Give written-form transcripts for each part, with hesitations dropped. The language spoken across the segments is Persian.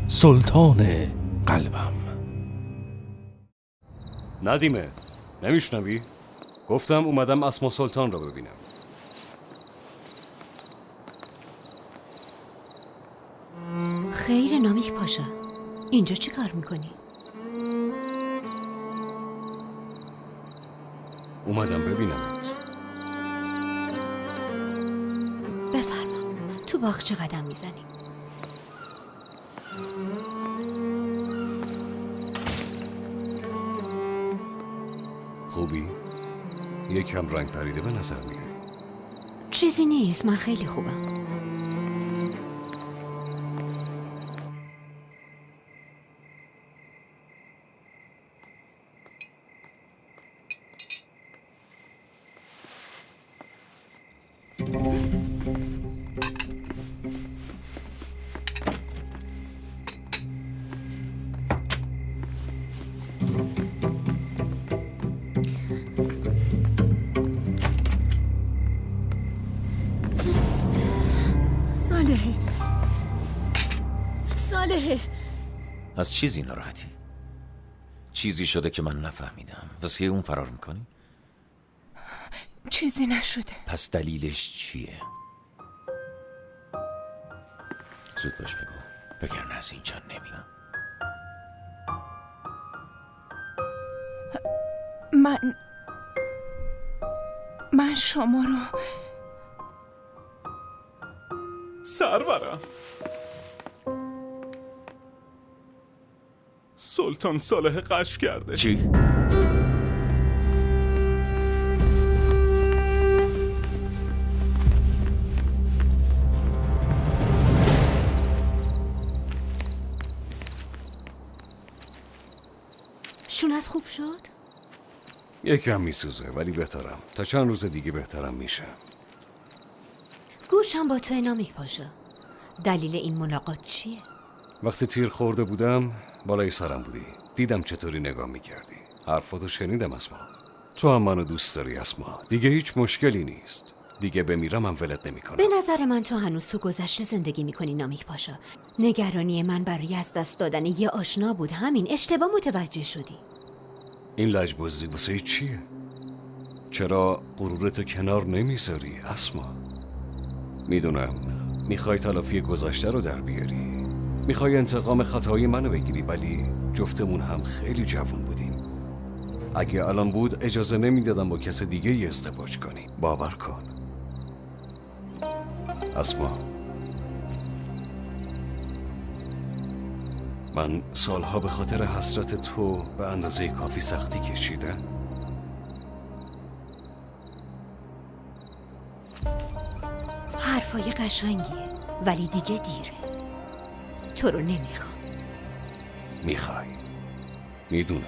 سلطان قلبم. ندیمه، نمیشنوی؟ گفتم اومدم اسما سلطان را ببینم. خیر نامیک پاشا، اینجا چی کار میکنی؟ اومدم ببینمت. بفرما، تو باغچه قدم میزنیم. خوبی؟ یکم رنگ پریده به نظر میاد. چیزی نیست، من خیلی خوبم. صالحه از چیزی ناراحتی؟ چیزی شده که من نفهمیدم؟ واسه اون فرار میکنی؟ چیزی نشده. پس دلیلش چیه؟ زود باش بگو، وگرنه از اینجا نمیرم. من شما رو سرورم سلطان صالح قش کرده. چی؟ شونت خوب شد؟ یکم میسوزه ولی بهترم. تا چند روز دیگه بهترم میشه. گوشم با تو نامیک پاشا. دلیل این ملاقات چیه؟ وقتی تیر خورده بودم بالای سرم بودی. دیدم چطوری نگاه میکردی. حرفاتو شنیدم اسما. تو هم منو دوست داری اسما. دیگه هیچ مشکلی نیست. دیگه بمیرم هم ولت نمیکنم. به نظر من تو هنوز تو گذشته زندگی میکنی نامیک پاشا. نگرانی من برای از دست دادن یه آشنا بود. همین اشتباه متوجه شدی. این لجبازی واسه چیه؟ چرا غرورتو کنار نمیذاری اسما؟ میدونم میخوای تلافی گذشته رو در بیاری. میخوای انتقام خطای منو بگیری، ولی جفتمون هم خیلی جوون بودیم. اگه الان بود اجازه نمیدادم با کس دیگه ای ازدواج کنی. باور کن اسما. من سالها به خاطر حسرت تو به اندازه کافی سختی کشیدم. حرفای قشنگیه ولی دیگه دیره. تو رو نمیخوام. میخوای. میدونم.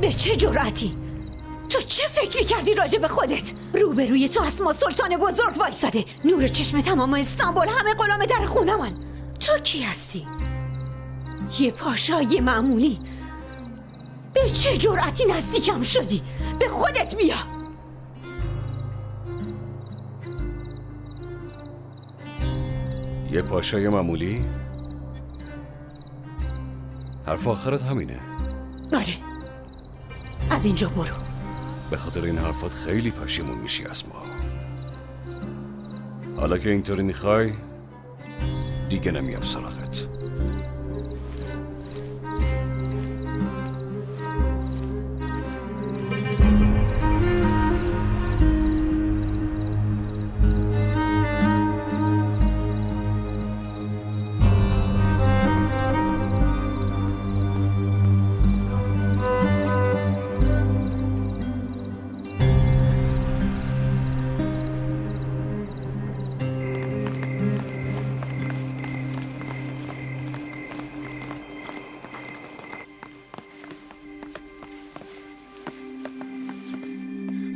به چه جرأتی؟ تو چه فکری کردی راجع به خودت؟ روبروی تو اسما سلطان بزرگ وایساده، نور چشم تمام استانبول، همه غلام در خونه من. تو کی هستی؟ یه پاشای معمولی. به چه جرأتی نزدیکم شدی؟ به خودت بیا. یه پاشای معمولی؟ حرف آخرت همینه؟ آره، از اینجا برو. به خاطر این حرفات خیلی پشیمون میشی اسما. حالا که اینطوری میخوای دیگه نمیام سراغت.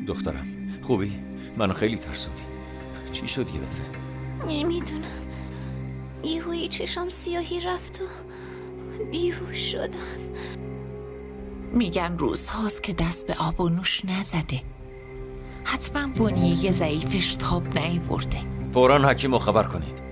دخترم خوبی؟ منو خیلی ترسوندی. چی شد یه دفعه؟ نمیدونم، یهویی چشام سیاهی رفت و بیهوش شدم. میگن روزهاست که دست به آب و نوش نزده. حتما بنیه ضعیفش تاب نیورده. فوراً حکیم رو خبر کنید.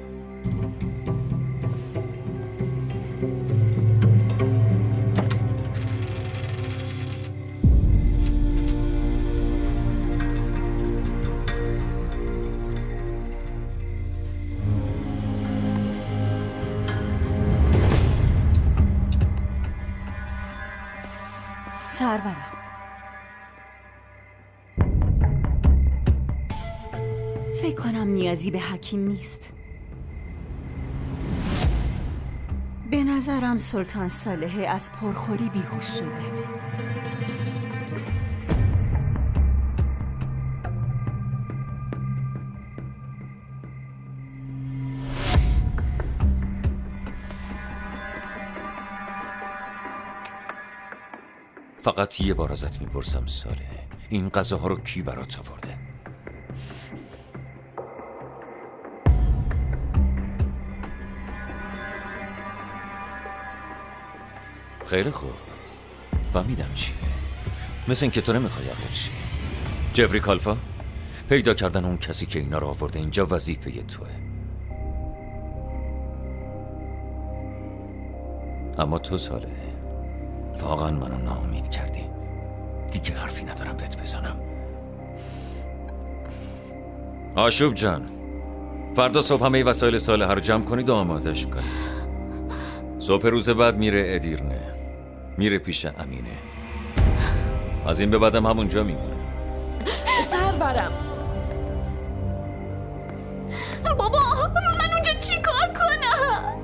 سرورم، فکر کنم نیازی به حکیم نیست. به نظرم سلطان صالح از پرخوری بیهوش شده. فقط یه بار ازت میپرسم صالح، این غذاها رو کی برات آورده؟ خیلی خوب، فهمیدم چیه. مثل این که تو نمیخوای عاقل شی. جفری کالفا، پیدا کردن اون کسی که اینا رو آورده اینجا وظیفه توه. اما تو صالح، واقعا منو ناامید کردی. دیگه حرفی ندارم بهت بزنم. آشوب جان، فردا صبح همه وسایل صالح رو جمع کنید و آمادش کنید. صبح روز بعد میره ادیرنه، میره پیش امینه. از این به بعدم همونجا میمونه. سرورم. بابا من اونجا چی کار کنم؟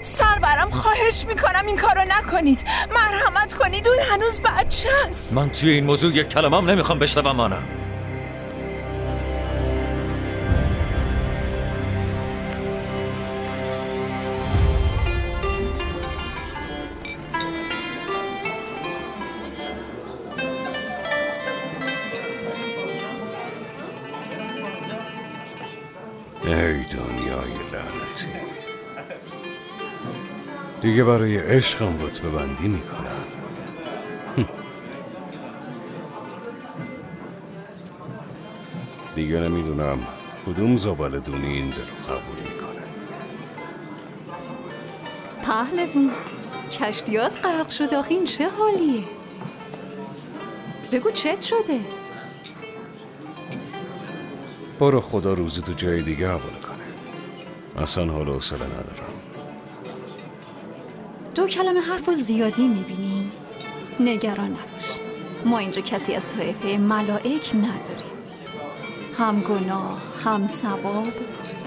سرورم خواهش میکنم این کارو نکنید. مرحمت کنید، اون هنوز بچه است. من توی این موضوع یک کلمه هم نمیخوام بشنوم. مانا، ای دنیای لعنتی، دیگه برای عشقم رتبه بندی میکنم. دیگه نمیدونم کدوم زباله دونی این دلو قبول میکنه. پهلوون، کشتیات غرق شد. آخه این چه حالیه؟ بگو چت شده؟ برو خدا روزی تو جای دیگه حواله کنه. اصلا حال و حوصله ندارم. 2 کلمه حرف و زیادی میبینی؟ نگران نباش، ما اینجا کسی از طایفه ملائک نداریم. هم گناه هم ثواب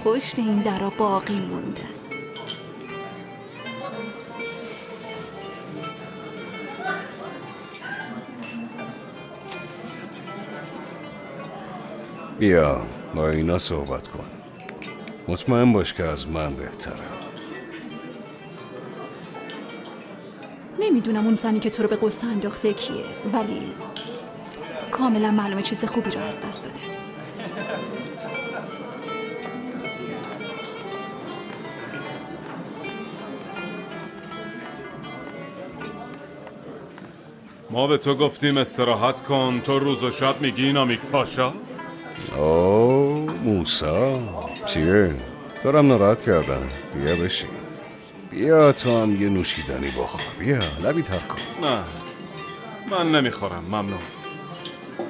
پشت این درا باقی مونده. بیا با اینا صحبت کن. مطمئن باش که از من بهتره. نمیدونم اون زنی که تو رو به قصه انداخته کیه، ولی کاملا معلومه چیز خوبی رو از دست داده. ما به تو گفتیم استراحت کن، تو روز و شب میگی نامیک پاشا. اوه موسا، چیه؟ دارم ناراحت کردم. بیا بشین. بیا تو هم یه نوشیدنی بخور. بیا لبی تر کن. نه من نمیخورم، ممنون.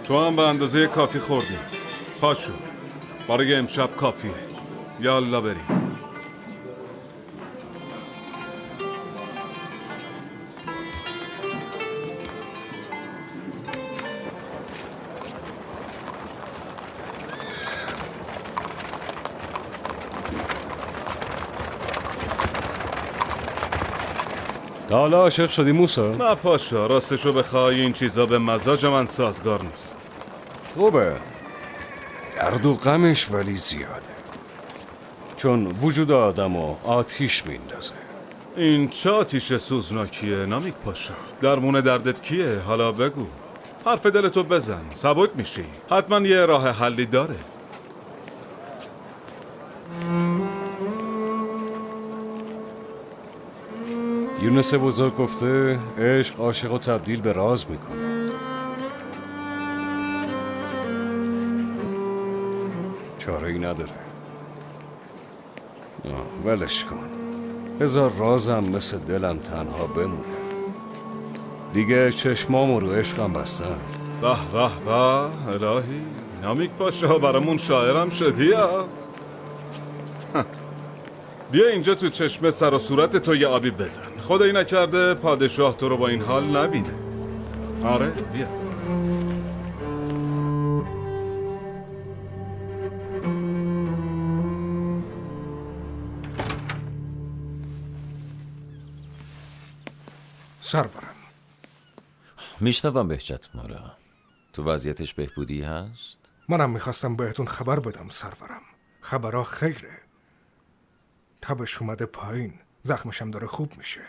تو هم به اندازه کافی خوردی. پاشو، برای امشب کافیه. یالا بریم. تا حالا عاشق شدی موسا؟ نه پاشا، راستشو بخوای این چیزا به مزاج من سازگار نیست. خوبه، درد و غمش ولی زیاده، چون وجود آدمو آتیش میندازه. این چه آتیش سوزناکیه نامیک پاشا؟ درمون دردت کیه؟ حالا بگو، حرف دلتو بزن، سبک میشی. حتما یه راه حلی داره. یونس بزرگ گفته عشق عاشق و تبدیل به راز میکنه. چاره ای نداره. ولش کن. بذار رازم مثل دلم تنها بمونه. دیگه چشمامو رو عشقم بستم. به به به الهی، نامیک پاشا برامون شاعرم شدی ها. بیا اینجا تو چشمه سر و صورت تو یه آبی بزن. خدایی نکرده پادشاه تو رو با این حال نبینه. آره بیا. سرورم، میشنوم بهجت مولا. تو وضعیتش بهبودی هست؟ منم میخواستم بهتون خبر بدم سرورم. خبرها خیره. تبش اومده پایین، زخمشم داره خوب میشه.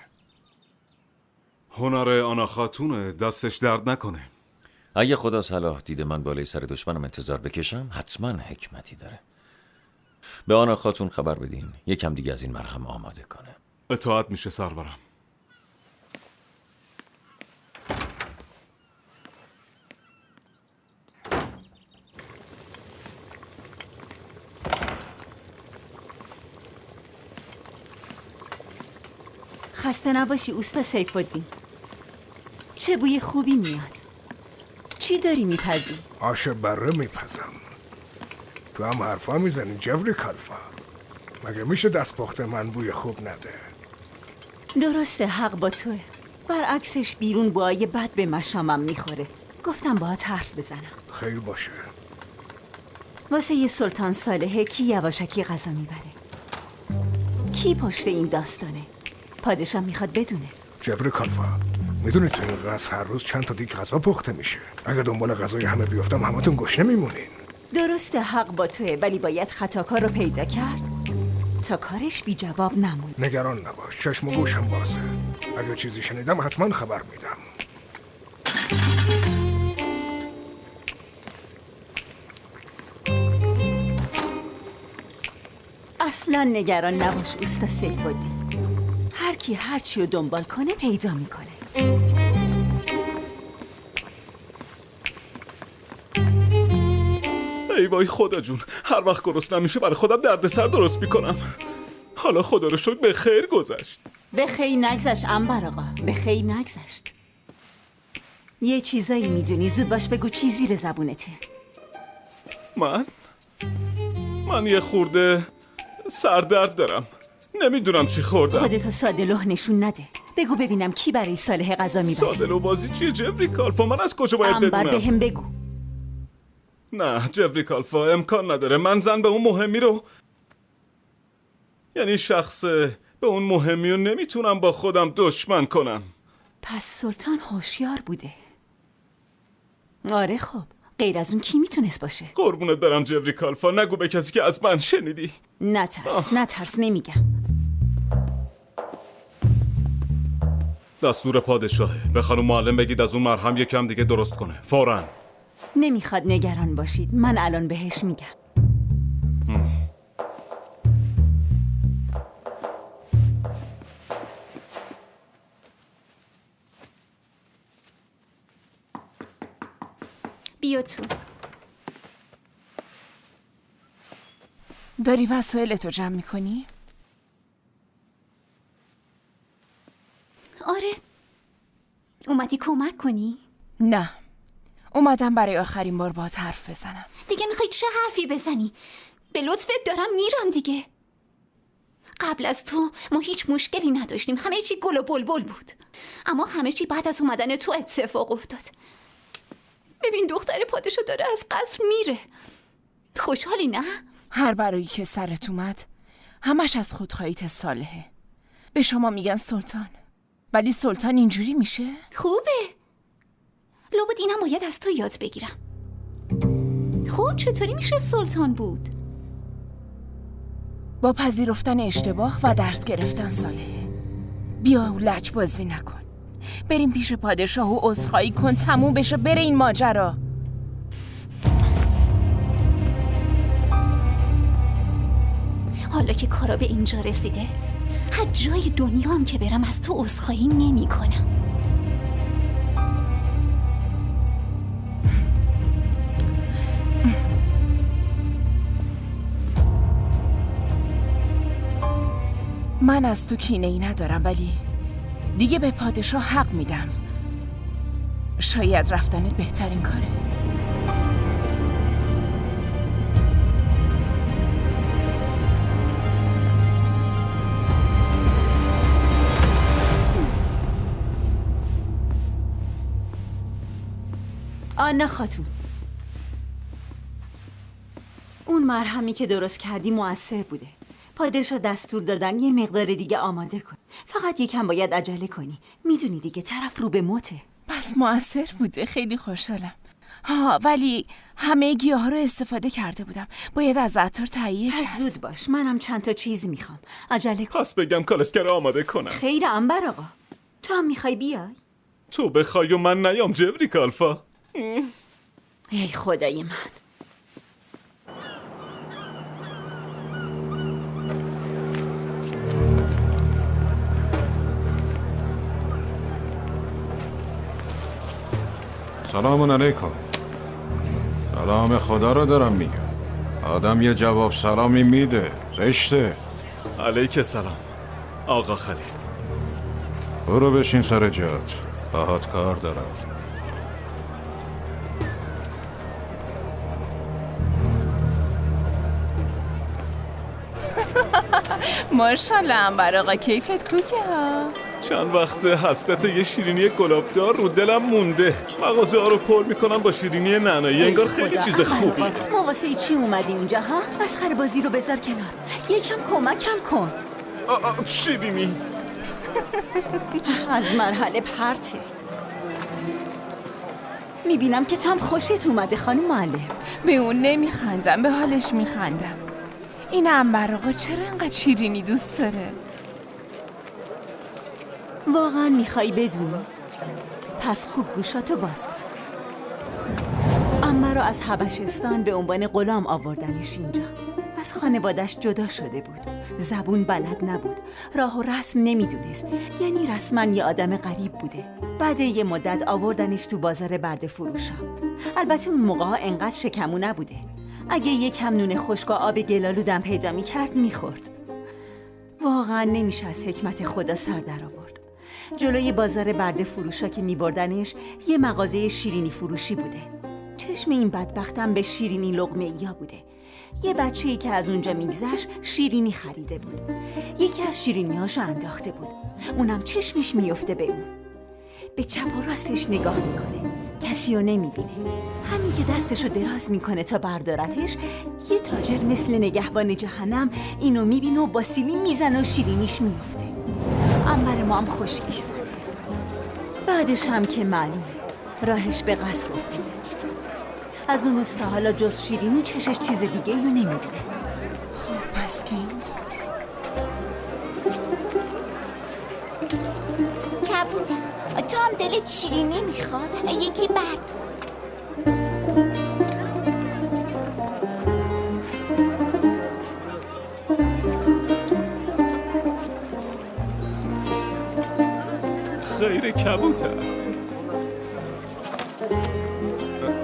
هنر آنا خاتونه، دستش درد نکنه. اگه خدا صلاح دیده من بالای سر دشمنم انتظار بکشم حتما حکمتی داره. به آنا خاتون خبر بدین یکم دیگه از این مرهم آماده کنه. اطاعت میشه سرورم. خسته نباشی اوستا سیف‌الدین. چه بوی خوبی میاد. چی داری میپزی؟ آش بره میپزم. تو هم حرفا میزنی جوری کالفا. مگه میشه دست پخت من بوی خوب نده؟ درسته، حق با توه. برعکسش بیرون بوهای بد به مشامم میخوره. گفتم باهات حرف بزنم. خیر باشه. واسه یه سلطان صالحه کی یواشکی غذا میبره؟ کی پشت این داستانه؟ پادشاه میخواد بدونه. جبر کالفا، میدونی تو این قصر هر روز چند تا دیگ غذا پخته میشه. اگه دنبال غذای همه بیفتم همتون گشنه میمونین. درسته، حق با توه، ولی باید خطاکار رو پیدا کرد تا کارش بی جواب نمونه. نگران نباش، چشم و گوشم بازه. اگه چیزی شنیدم حتما خبر میدم. اصلا نگران نباش اوستا سیف‌الدین. هر کی هر چی رو دنبال کنه پیدا میکنه. ای وای خدا جون، هر وقت گرسنه میشه برای خودم دردسر درست میکنم. حالا خدا رو شکر به خیر گذشت. به خیر نگذشت انبر آقا، به خیر نگذشت. یه چیزایی میدونی، زود باش بگو چی زیر زبونته. من یه خورده سردرد دارم. نمیدونم چی خوردم. خودتو ساده لوح نشون نده. بگو ببینم کی برای صالح غذا میبره. ساده لوح بازی چیه جفری کالفا؟ من از کجا باید انبر بدونم؟ بهم بگو. نه جفری کالفا، امکان نداره. من زن به اون مهمی رو، یعنی شخص به اون مهمی رو نمیتونم با خودم دشمن کنم. پس سلطان هوشیار بوده. آره خب، غیر از اون کی میتونست باشه؟ قربونت برم جفری کالفا، نگو به کسی که از من شنیدی. نترس نمیگم. دستور پادشاهه. به خانم معلم بگید از اون مرهم یکم دیگه درست کنه فوراً. نمیخواد نگران باشید، من الان بهش میگم. بیا تو. داری وسایلتو جمع میکنی؟ آره. اومدی کمک کنی؟ نه، اومدم برای آخرین بار باهات حرف بزنم. دیگه میخوای چه حرفی بزنی؟ به لطفت دارم میرم دیگه. قبل از تو ما هیچ مشکلی نداشتیم، همه چی گل و بلبل بود. اما همه چی بعد از اومدن تو اتفاق افتاد. ببین دختر پادشاه داره از قصر میره. خوشحالی نه؟ هر برایی که سرت اومد همش از خودخواهیت صالحه. به شما میگن سلطان، ولی سلطان اینجوری میشه؟ خوبه. لابد اینم باید از تو یاد بگیرم. خب چطوری میشه سلطان بود؟ با پذیرفتن اشتباه و درس گرفتن صالحه. بیا و لجبازی نکن. بریم پیش پادشاه و عذرخواهی کن، تموم بشه بره این ماجرا. حالا که کارا به اینجا رسیده، هر جای دنیا هم که برم از تو عذرخواهی نمی کنم. من از تو کینه‌ای ندارم، ولی دیگه به پادشاه حق میدم. شاید رفتنت بهترین کاره. آنا خاتون، اون مرهمی که درست کردی مؤثر بوده. پادشاه دستور دادن یه مقدار دیگه آماده کن. فقط یکم باید عجله کنی. میدونی دیگه طرف رو به موته. پس مؤثر بوده. خیلی خوشحالم. ولی همه گیاها رو استفاده کرده بودم. باید از عطار تهیه کرد. زود باش، منم چند تا چیز میخوام. عجله کن. پس بگم کالسکه رو آماده کنم. خیر عنبر آقا، تو هم میخوای بیای؟ تو بخوای و من نیام جوری کالفا. ای خدای من. سلام علیکم. سلام خدا رو دارم میگم. آدم یه جواب سلامی میده. زشته. علیک سلام آقا خالد. برو بشین سر جات. باهات کار دارم. ماشاءالله عنبر آقا، کیفت کوکه ها. چند وقته حسرت یه شیرینی گلابدار رو دلم مونده. مغازه ها رو پر میکنم با شیرینی نعنایی. انگار خیلی چیز خوبی. واسه چی اومدی اینجا ها؟ مسخره بازی رو بذار کنار. یکم کمکم کن. شیرینی از مرحله پرته. میبینم که تام خوشت اومده خانم معلم. به اون نمیخندم، به حالش میخندم. این عنبر آقا چرا انقدر شیرینی دوست داره؟ واقعا میخوای بدونی؟ پس خوب گوشاتو باز کن. عمه رو از حبشستان به عنوان غلام آوردنش اینجا. از خانوادش جدا شده بود. زبون بلد نبود. راه و رسم نمیدونست. یعنی رسما یه آدم غریب بوده. بعد یه مدت آوردنش تو بازار برده فروشا. البته اون موقع ها انقدر شکمو نبوده. اگه یکم نون خشک و آب گلالودم پیدا میکرد میخورد. واقعا نمیشه از حکمت خدا سر در آورد. جلوی بازار برده فروشا که میبردنش یه مغازه شیرینی فروشی بوده. چشم این بدبختم به شیرینی لقمه یا بوده. یه بچه‌ای که از اونجا میگذشت شیرینی خریده بود. یکی از شیرینی‌هاشو انداخته بود. اونم چشمش میفته به اون. به چپ و راستش نگاه میکنه. کسی رو نمیبینه. همین که دستشو دراز میکنه تا بردارتش، یه تاجر مثل نگهبان جهنم اینو میبینه و با سیلی میزنه و شیرینیش میفته. عنبر ما هم خشکش زده. بعدش هم که معلومه راهش به قصر افتاده. از اون روز تا حالا جز شیرینی چشش چیز دیگه رو نمیبینه. خب پس که اینطور. کبوتم تو هم دلت شیرینی میخواد؟ یکی برد. خیره کبوتر.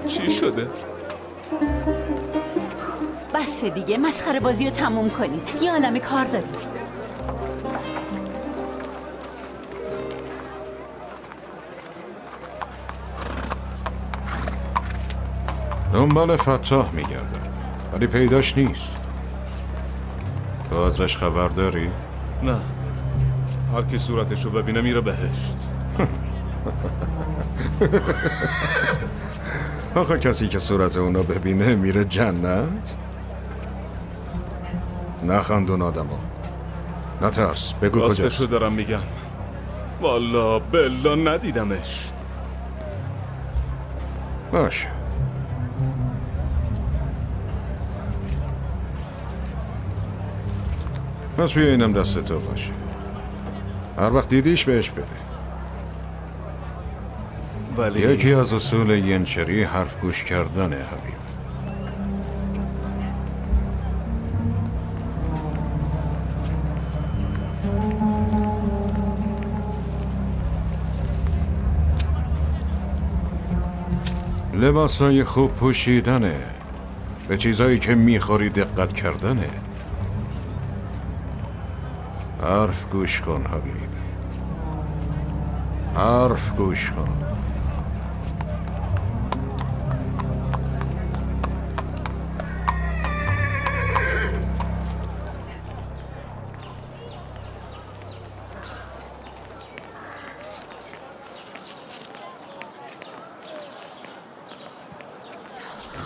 چی شده؟ بس دیگه مسخره بازی رو تموم کنید. یه عالمه کار داریم. دنبال فتاح میگردم ولی پیداش نیست. تو ازش خبر داری؟ نه. هر کی صورتشو ببینه میره بهشت. آخه کسی که صورت اونو ببینه میره جنت؟ نخندون آدمو. نترس، بگو کجاست. راستشو دارم میگم. والا بلا ندیدمش. باشه. پس بیا اینم دست تو باشه. هر وقت دیدیش بهش بده. ولی یکی از اصول ینچری حرف گوش کردنه حبیب. لباسای خوب پوشیدنه، به چیزایی که میخوری دقت کردنه. حرف گوش کن حبیب، حرف گوش کن.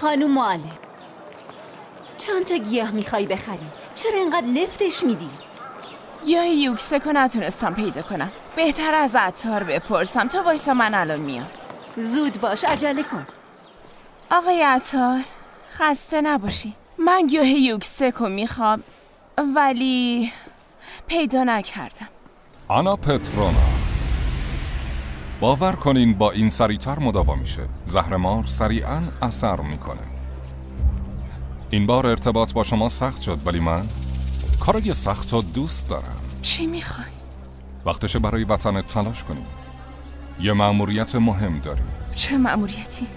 خانم معلم، چند تا گیاه میخوای بخری؟ چرا اینقدر لفتش میدی؟ گیاه یوکسکو نتونستم پیدا کنم. بهتر از عطار بپرسم. تا وایسا، من الان میام. زود باش، عجله کن. آقای عطار، خسته نباشی. من گیاه یوکسکو میخوام، ولی پیدا نکردم. آنا پترونا، باور کنین با این سریعتر مداوا میشه. زهرمار سریعاً اثر میکنه. این بار ارتباط با شما سخت شد، ولی من کارای سخت رو دوست دارم. چی میخوای؟ وقتشه برای وطنت تلاش کنی. یه مأموریت مهم داری. چه مأموریتی؟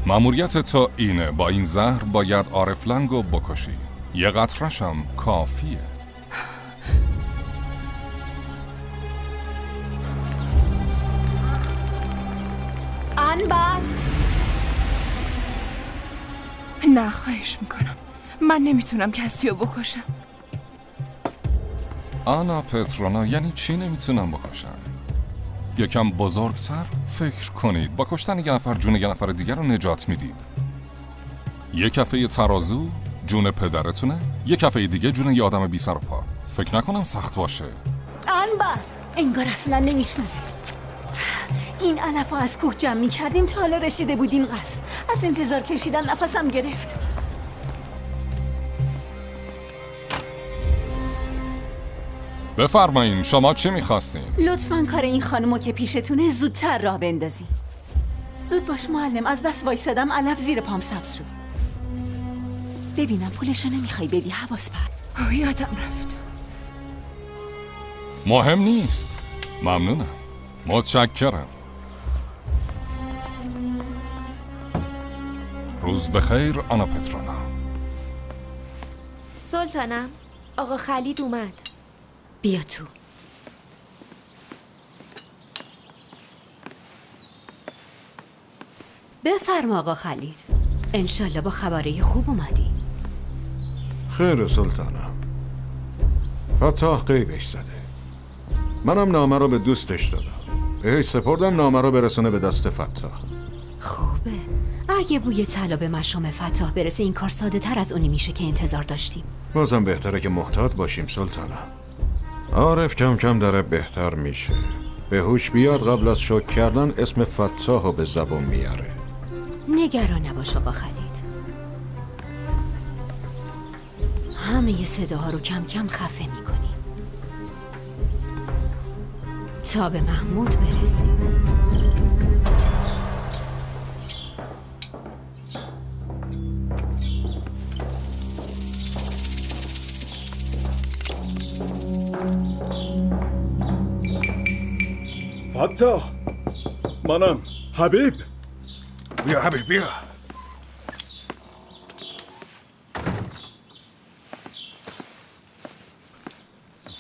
مأموریت تو اینه، با این زهر باید عارف لنگو بکشی. یه قطرشم کافیه. انبر، نه خواهش میکنم، من نمیتونم کسی رو بکشم. آنا پترونا، یعنی چی نمیتونم بکشم؟ یکم بزرگتر فکر کنید. با کشتن یه نفر جون یه نفر دیگر رو نجات میدید. یه کفه ترازو جون پدرتونه، یه کفه دیگه جون یه آدم بی سر و پا. فکر نکنم سخت باشه. انبر، انگار اصلا نمیشنوه. این علف ها از کوه جمع می کردیم تا حالا رسیده بودیم قصر. از انتظار کشیدن نفسم گرفت. بفرمایین، شما چی میخواستین؟ لطفاً کار این خانمو که پیشتونه زودتر راه بندازی. زود باش معلم، از بس وایسادم علف زیر پام سبز شد. ببینم پولشو نمیخوای بدی؟ حواس پرت. یادم رفت. مهم نیست. ممنونم. متشکرم. روز بخیر آنا پترونا. سلطانم، آقا خلید اومد. بیا تو. بفرما آقا خلید. انشالله با خبری خوب اومدی. خیر سلطانم. فتاح غیبش زده. منم نامه رو به دوستش دادم. بهش سپردم نامه رو برسونه به دست فتاح. خوبه. اگه بوی طلا به مشام فتاح برسه این کار ساده تر از اونی میشه که انتظار داشتیم. بازم بهتره که محتاط باشیم سلطانم. عارف کم کم داره بهتر میشه. به هوش بیاد قبل از شک کردن اسم فتاح رو به زبون میاره. نگران نباش آقا خلید. همه صداها رو کم کم خفه میکنیم تا به محمود برسیم. فتاح، منم حبیب. بیا حبیب بیا.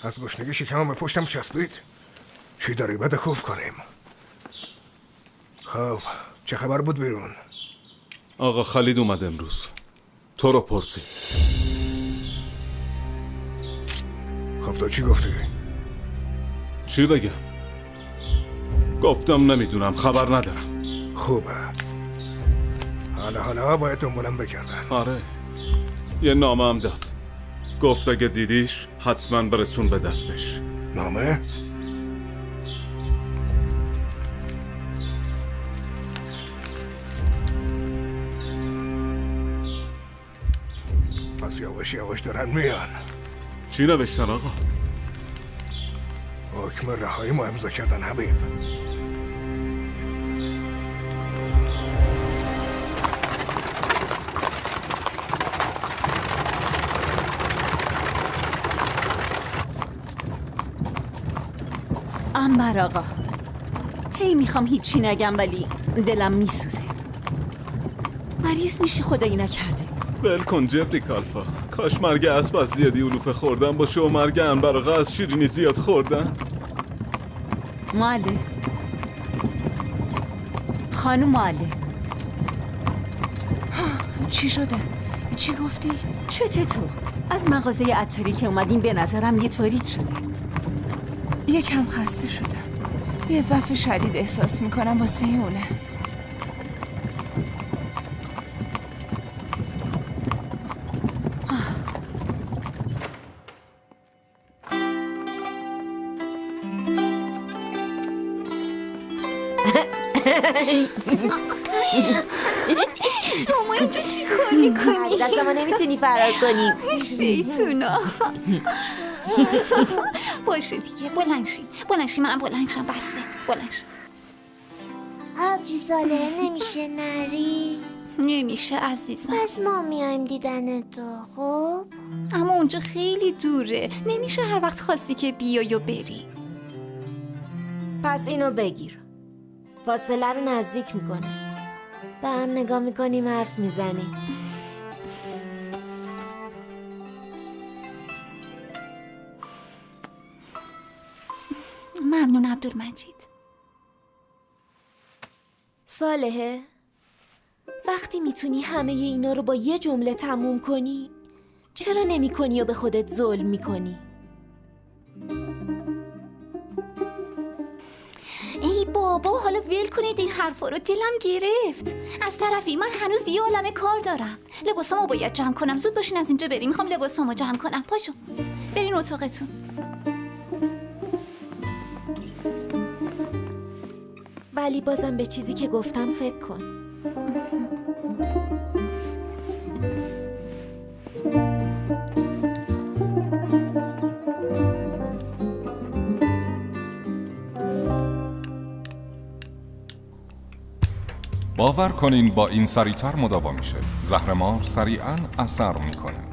از گشنگی شکمم به پشتم چسبید. چی داری بده خوف کنیم؟ خب چه خبر بود بیرون؟ آقا خلید اومد امروز. تو رو پرسید. خب تو چی گفتی؟ چی بگم؟ گفتم نمیدونم، خبر ندارم. خوبه. حالا باید دنبالم بگردن. آره، یه نامه هم داد. گفت اگه دیدیش حتما برسون به دستش. نامه؟ پس یواش یواش دارن میان. چی نوشتن آقا؟ حکم رهایی ما امضا کردن حبیب. انبر آقا، هی میخوام هیچی نگم ولی دلم میسوزه. مریض میشی خدایی نکرده. ول کن جبری کالفا. کاش مرگ اسب از زیادی علوفه خوردن باشه و مرگ انبرقه از شیرینی زیاد خوردن. معلم، خانم معلم، چی شده؟ چی گفتی؟ چته تو؟ از مغازه عطاری که اومدیم به نظرم یه طوری شده. یکم خسته شدم. یه ضعف شدید احساس میکنم واسه اونه. شما اینجا چی کار میکنی؟ دست ما نمیتونی فرار کنی. شیطونا. باشه دیگه بلند شی منم بلند شم. بسته بلند شم. آبجی ساله نمیشه نری؟ نمیشه عزیزم. پس ما میایم دیدن تو. خب اما اونجا خیلی دوره، نمیشه هر وقت خواستی که بیای و بری. پس اینو بگیر، فاصله رو نزدیک میکنه. به هم نگاه میکنیم حرف میزنیم. ممنون عبدالمجید. صالحه، وقتی میتونی همه اینا رو با یه جمله تموم کنی چرا نمی کنی و به خودت ظلم میکنی؟ ای بابا حالا ول کنید این حرفا رو، دلم گرفت. از طرفی من هنوز یه عالمه کار دارم. لباسامو باید جمع کنم. زود باشین از اینجا بریم. میخوام لباسامو جمع کنم. پاشو برین اتاقتون. ولی بازم به چیزی که گفتم فکر کن. باور کنین با این سریعتر مداوا میشه. زهرمار سریعا اثر میکنه.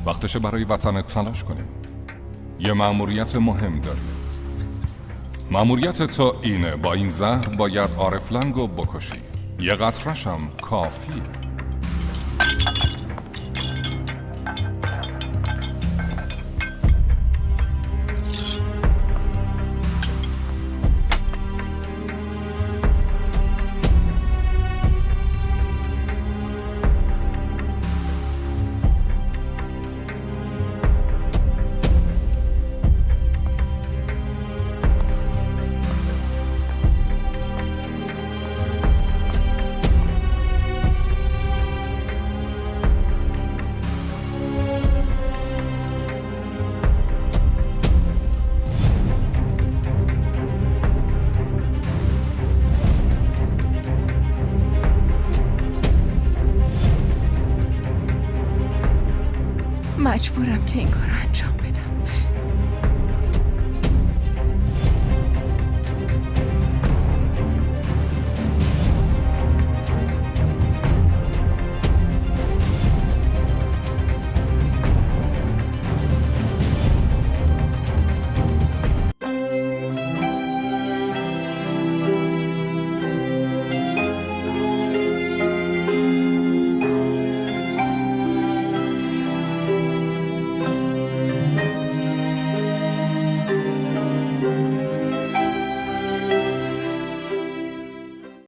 وقتشه برای وطن تلاش کنیم. یه مأموریت مهم داریم. مأموریت تو اینه، با این زهر باید عارف لنگو بکشی. یه قطرش هم کافیه. مجبورم که این کارو